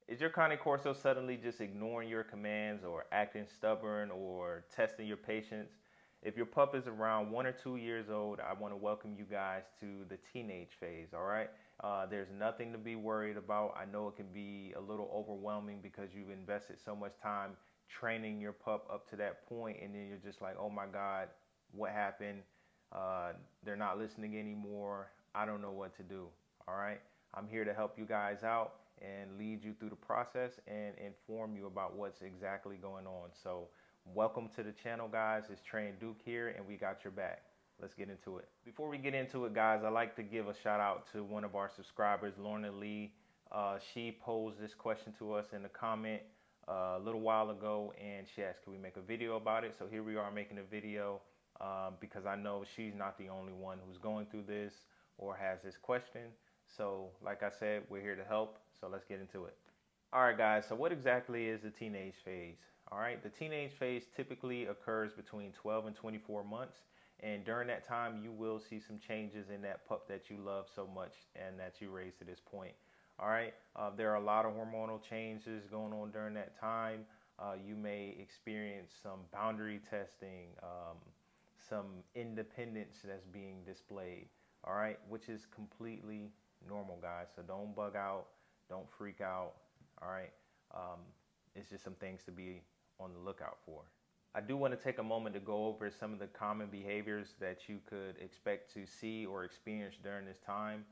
Is your Cane Corso suddenly just ignoring your commands or acting stubborn or testing your patience? If your pup is around 1 or 2 years old, I want to welcome you guys to the teenage phase, all right? There's nothing to be worried about. I know it can be a little overwhelming because you've invested so much time training your pup up to that point, and then you're just like, oh my God, what happened? They're not listening anymore. I don't know what to do, all right? I'm here to help you guys out and lead you through the process and inform you about what's exactly going on. So welcome to the channel, guys. It's Trey and Duke here, and we got your back. Let's get into it. Before we get into it, guys, I'd like to give a shout out to one of our subscribers, Lorna Lee. She posed this question to us in the comment a little while ago, and she asked, can we make a video about it? So here we are making a video because I know she's not the only one who's going through this or has this question. So like I said, we're here to help. So let's get into it. All right, guys. So what exactly is the teenage phase? All right. The teenage phase typically occurs between 12 and 24 months. And during that time, you will see some changes in that pup that you love so much and that you raised to this point. All right. There are a lot of hormonal changes going on during that time. You may experience some boundary testing, some independence that's being displayed. All right. Which is completely normal, guys. So don't bug out. Don't freak out. All right. It's just some things to be on the lookout for. I do want to take a moment to go over some of the common behaviors that you could expect to see or experience during this time.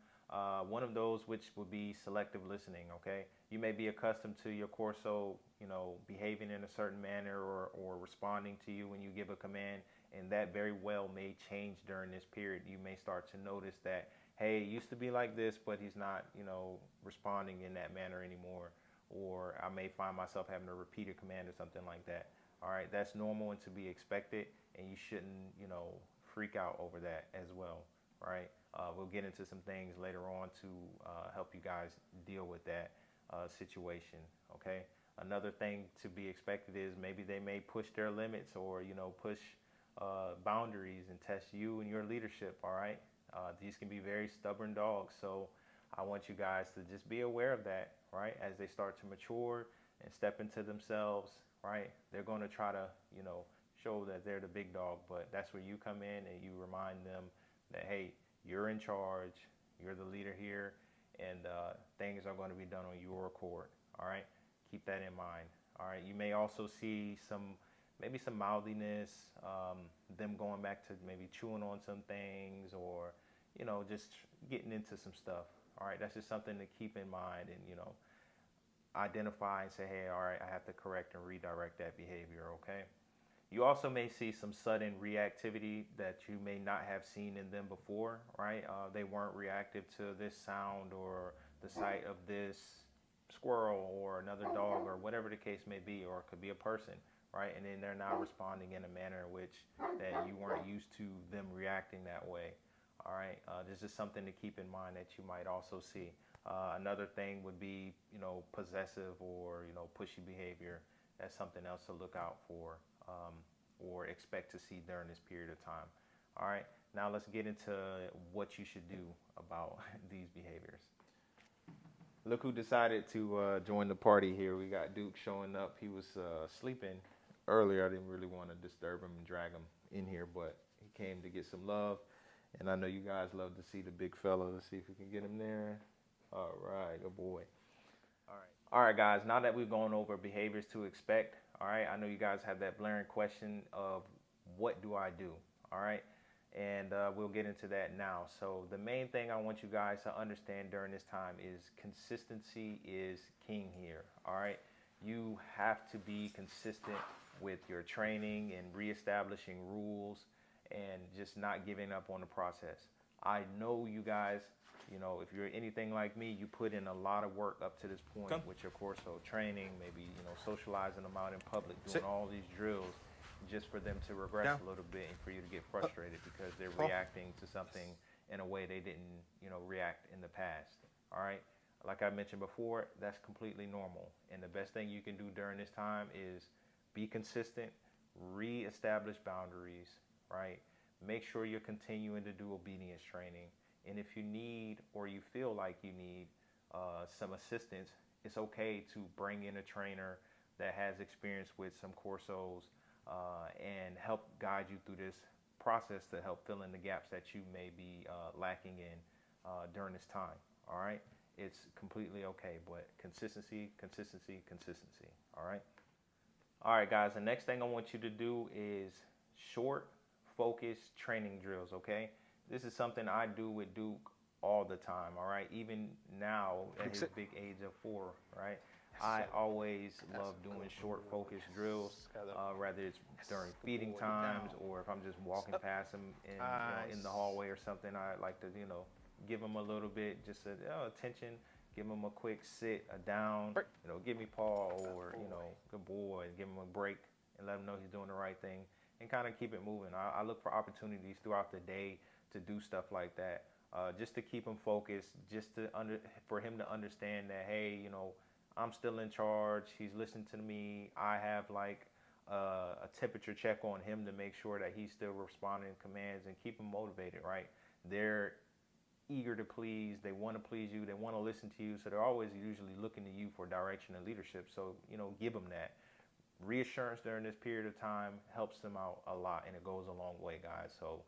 One of those which would be selective listening, okay? You may be accustomed to your Corso, behaving in a certain manner or responding to you when you give a command, and that very well may change during this period. You may start to notice that, hey, it used to be like this, but he's not, responding in that manner anymore. Or I may find myself having to repeat a command or something like that. All right, that's normal and to be expected, and you shouldn't, freak out over that as well, right? We'll get into some things later on to help you guys deal with that situation, okay? Another thing to be expected is maybe they may push their limits or, push boundaries and test you and your leadership, all right? These can be very stubborn dogs, so I want you guys to just be aware of that, right? As they start to mature and step into themselves, right? They're going to try to, show that they're the big dog, but that's where you come in and you remind them that, hey, you're in charge, you're the leader here, and things are going to be done on your accord, all right? Keep that in mind, all right? You may also see maybe some mouthiness, them going back to maybe chewing on some things or, just getting into some stuff, all right? That's just something to keep in mind and, identify and say, hey, all right, I have to correct and redirect that behavior, okay? You also may see some sudden reactivity that you may not have seen in them before, right? They weren't reactive to this sound or the sight of this squirrel or another dog or whatever the case may be, or it could be a person, right? And then they're now responding in a manner in which that you weren't used to them reacting that way. All right, this is something to keep in mind that you might also see. Another thing would be, possessive or, pushy behavior. That's something else to look out for or expect to see during this period of time. All right, now let's get into what you should do about these behaviors. Look who decided to join the party here. We got Duke showing up. He was sleeping earlier. I didn't really want to disturb him and drag him in here, but he came to get some love. And I know you guys love to see the big fella. Let's see if we can get him there. All right, good boy. All right, guys, now that we've gone over behaviors to expect, all right, I know you guys have that blaring question of what do I do, all right? And we'll get into that now. So the main thing I want you guys to understand during this time is consistency is king here, all right? You have to be consistent with your training and reestablishing rules and just not giving up on the process. I know you guys, if you're anything like me, you put in a lot of work up to this point with your Corso training, maybe, socializing them out in public, doing all these drills just for them to regress a little bit and for you to get frustrated because they're reacting to something in a way they didn't, react in the past. All right. Like I mentioned before, that's completely normal. And the best thing you can do during this time is be consistent, reestablish boundaries, right? Make sure you're continuing to do obedience training. And if you need or you feel like you need some assistance, it's okay to bring in a trainer that has experience with some Corsos and help guide you through this process to help fill in the gaps that you may be lacking in during this time. All right, it's completely okay, but consistency, consistency, consistency. All right. All right, guys. The next thing I want you to do is short, focused training drills. Okay, this is something I do with Duke all the time. All right, even now at his big age of 4. Right, I always love doing short, focused drills, whether it's during feeding times or if I'm just walking past him in the hallway or something. I like to give him a little bit just attention. Give him a quick sit, a down, give me paw, or good boy, give him a break and let him know he's doing the right thing, and kind of keep it moving. I look for opportunities throughout the day to do stuff like that, just to keep him focused, just for him to understand that, hey, I'm still in charge. He's listening to me. I have like a temperature check on him to make sure that he's still responding to commands and keep him motivated. Right? They're eager to please. They want to please you. They want to listen to you. So they're always usually looking to you for direction and leadership. So, give them that. Reassurance during this period of time helps them out a lot, and it goes a long way, guys. So,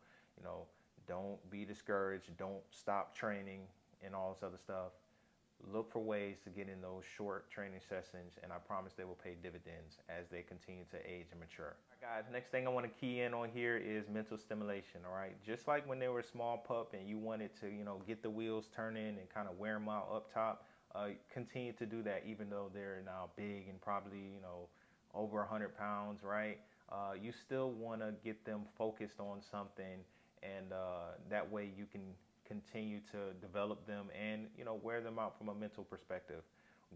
don't be discouraged. Don't stop training and all this other stuff. Look for ways to get in those short training sessions, and I promise they will pay dividends as they continue to age and mature. All right, guys, next thing I want to key in on here is mental stimulation, all right? Just like when they were a small pup and you wanted to, get the wheels turning and kind of wear them out up top, continue to do that even though they're now big and probably, over 100 pounds, right? You still want to get them focused on something, and that way you can continue to develop them and wear them out from a mental perspective.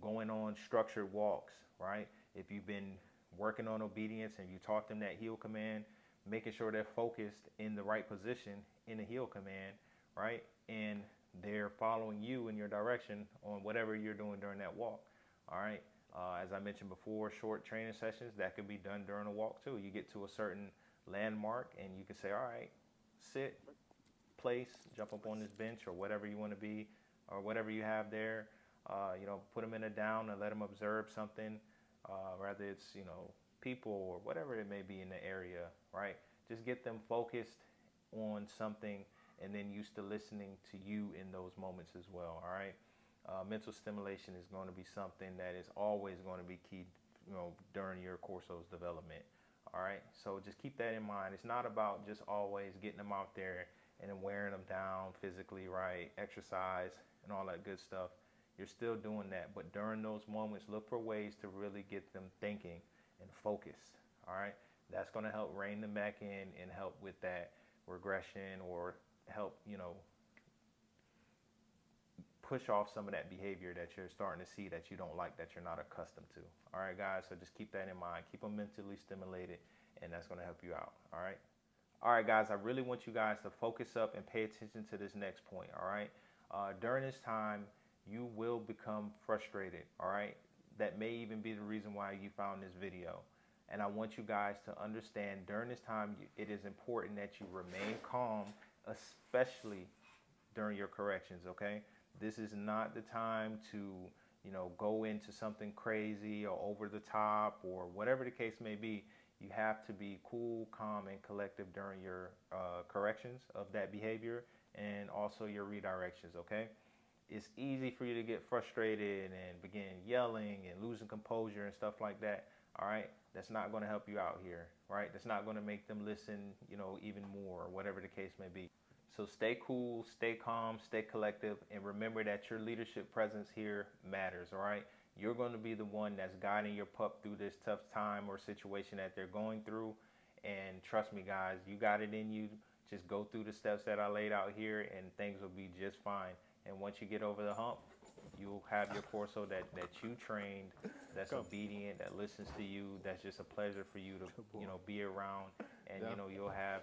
Going on structured walks, right? If you've been working on obedience and you taught them that heel command, making sure they're focused in the right position in the heel command, right? And they're following you in your direction on whatever you're doing during that walk. All right. As I mentioned before, short training sessions that can be done during a walk too. You get to a certain landmark and you can say, all right, sit, place, jump up on this bench or whatever you want to be, or whatever you have there. Put them in a down and let them observe something, whether it's people or whatever it may be in the area, right? Just get them focused on something and then used to listening to you in those moments as well. All right. Mental stimulation is going to be something that is always going to be key, during your Corso's development. All right. So just keep that in mind. It's not about just always getting them out there and then wearing them down physically, right? Exercise and all that good stuff. You're still doing that. But during those moments, look for ways to really get them thinking and focused. All right. That's going to help rein them back in and help with that regression, or help, push off some of that behavior that you're starting to see that you don't like, that you're not accustomed to. All right, guys. So just keep that in mind. Keep them mentally stimulated, and that's going to help you out. All right. All right, guys, I really want you guys to focus up and pay attention to this next point, all right? During this time, you will become frustrated, all right? That may even be the reason why you found this video. And I want you guys to understand during this time, it is important that you remain calm, especially during your corrections, okay? This is not the time to, go into something crazy or over the top or whatever the case may be. You have to be cool, calm, and collective during your corrections of that behavior and also your redirections, okay? It's easy for you to get frustrated and begin yelling and losing composure and stuff like that, all right? That's not going to help you out here, right? That's not going to make them listen, even more, or whatever the case may be. So stay cool, stay calm, stay collective, and remember that your leadership presence here matters, all right? You're going to be the one that's guiding your pup through this tough time or situation that they're going through. And trust me, guys, you got it in you. Just go through the steps that I laid out here and things will be just fine. And once you get over the hump, you'll have your Corso that you trained, that's obedient, that listens to you, that's just a pleasure for you to, be around. And, you'll have,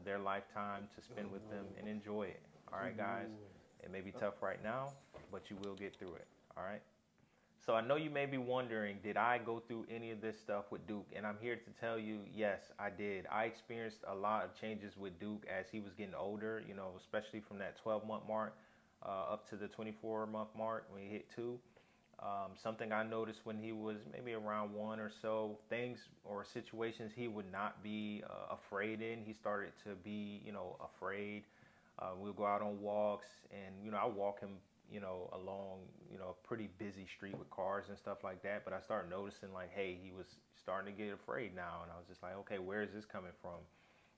their lifetime to spend with them and enjoy it. All right, guys? It may be tough right now, but you will get through it. All right? So I know you may be wondering, did I go through any of this stuff with Duke? And I'm here to tell you, yes, I did. I experienced a lot of changes with Duke as he was getting older, especially from that 12-month mark up to the 24-month mark when he hit 2. Something I noticed when he was maybe around 1 or so, things or situations he would not be afraid in. He started to be, afraid. We'll go out on walks, and I walk him, along, a pretty busy street with cars and stuff like that. But I started noticing like, hey, he was starting to get afraid now, and I was just like, okay, where is this coming from,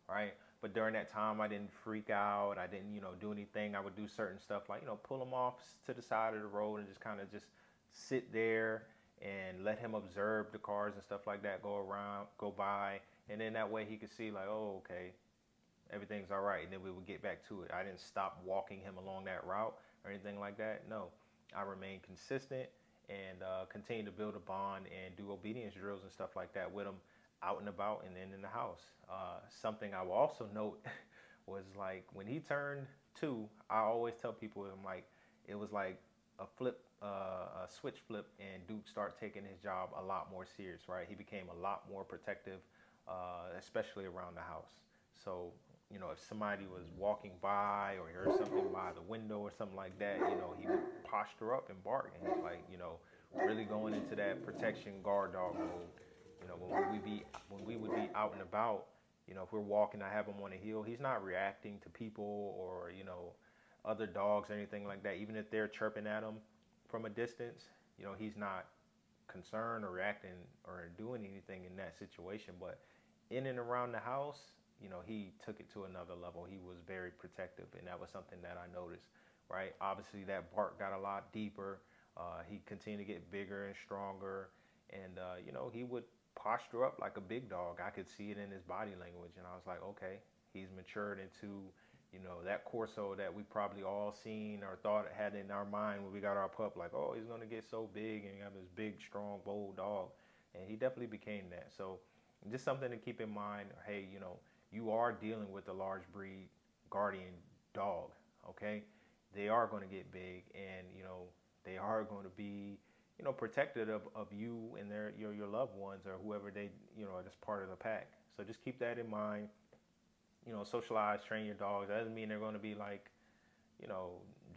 right? But during that time, I didn't freak out. I didn't, do anything. I would do certain stuff like, pull him off to the side of the road and just kind of just sit there and let him observe the cars and stuff like that go by. And then that way he could see like, oh, okay, everything's all right. And then we would get back to it. I didn't stop walking him along that route or anything like that. No, I remained consistent and continue to build a bond and do obedience drills and stuff like that with him out and about and then in the house. Something I will also note was like when he turned 2, I always tell people I'm like, it was like a switch flip, and Duke started taking his job a lot more serious, right? He became a lot more protective, especially around the house. So, if somebody was walking by or heard something by the window or something like that, he would posture up and bark, and he's like, really going into that protection guard dog mode. When we would be out and about, if we're walking, I have him on a hill, he's not reacting to people or, other dogs or anything like that. Even if they're chirping at him from a distance, he's not concerned or reacting or doing anything in that situation. But in and around the house, he took it to another level. He was very protective, and that was something that I noticed, right? Obviously, that bark got a lot deeper. He continued to get bigger and stronger, and, he would posture up like a big dog. I could see it in his body language, and I was like, okay, he's matured into, that Corso that we probably all seen or thought had in our mind when we got our pup, like, oh, he's going to get so big and have this big, strong, bold dog. And he definitely became that. So just something to keep in mind. Hey, you are dealing with a large breed guardian dog, okay? They are going to get big, and, they are going to be, protected of you and your loved ones or whoever they, are just part of the pack. So just keep that in mind. Socialize, train your dogs. That doesn't mean they're going to be like,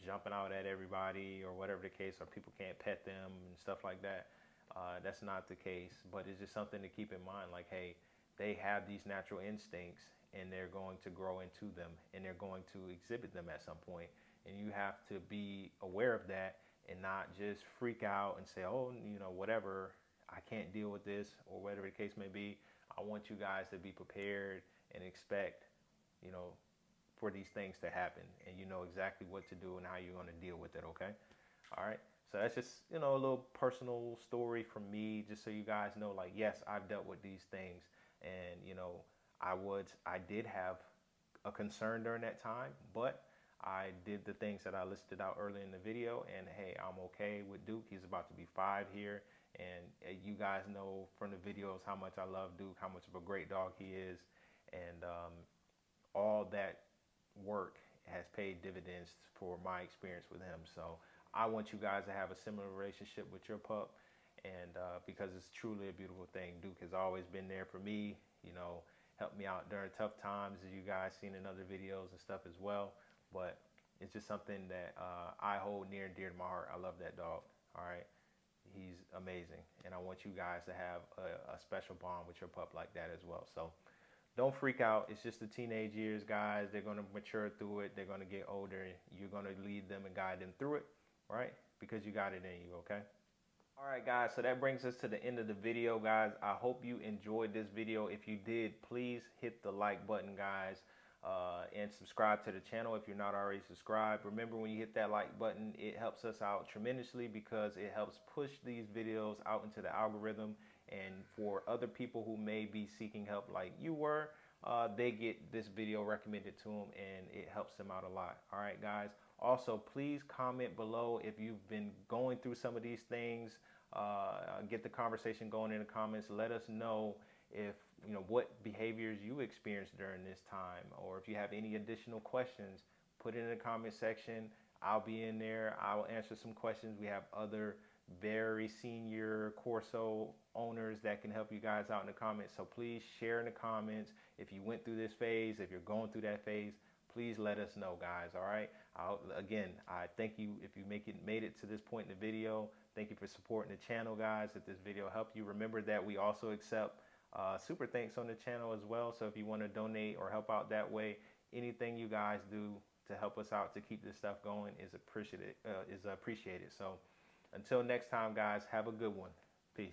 jumping out at everybody or whatever the case, or people can't pet them and stuff like that. That's not the case, but it's just something to keep in mind. Like, hey, they have these natural instincts, and they're going to grow into them, and they're going to exhibit them at some point. And you have to be aware of that and not just freak out and say, oh, whatever, I can't deal with this, or whatever the case may be. I want you guys to be prepared and expect, for these things to happen, and you know exactly what to do and how you're going to deal with it, okay? All right. So that's just, a little personal story from me, just so you guys know, like, yes, I've dealt with these things, and, I did have a concern during that time, but I did the things that I listed out earlier in the video, and hey, I'm okay with Duke. He's about to be 5 here, and you guys know from the videos how much I love Duke, how much of a great dog he is, and all that work has paid dividends for my experience with him. So I want you guys to have a similar relationship with your pup, and because it's truly a beautiful thing. Duke has always been there for me, helped me out during tough times, as you guys seen in other videos and stuff as well. But it's just something that I hold near and dear to my heart. I love that dog. All right. He's amazing. And I want you guys to have a special bond with your pup like that as well. So don't freak out. It's just the teenage years, guys. They're going to mature through it. They're going to get older. You're going to lead them and guide them through it, right? Because you got it in you, okay? All right, guys. So that brings us to the end of the video, guys. I hope you enjoyed this video. If you did, please hit the like button, guys. And subscribe to the channel if you're not already subscribed. Remember, when you hit that like button, it helps us out tremendously, because it helps push these videos out into the algorithm. And for other people who may be seeking help like you were, they get this video recommended to them, and it helps them out a lot. All right, guys. Also, please comment below if you've been going through some of these things. Get the conversation going in the comments. Let us know if what behaviors you experienced during this time, or if you have any additional questions, put it in the comment section. I'll be in there. I will answer some questions. We have other very senior Corso owners that can help you guys out in the comments. So please share in the comments if you went through this phase, if you're going through that phase. Please let us know, guys. All right. Again, I thank you if you made it to this point in the video. Thank you for supporting the channel, guys. If this video helped you, remember that we also accept super thanks on the channel as well. So if you want to donate or help out that way, anything you guys do to help us out to keep this stuff going is appreciated. So until next time, guys, have a good one. Peace.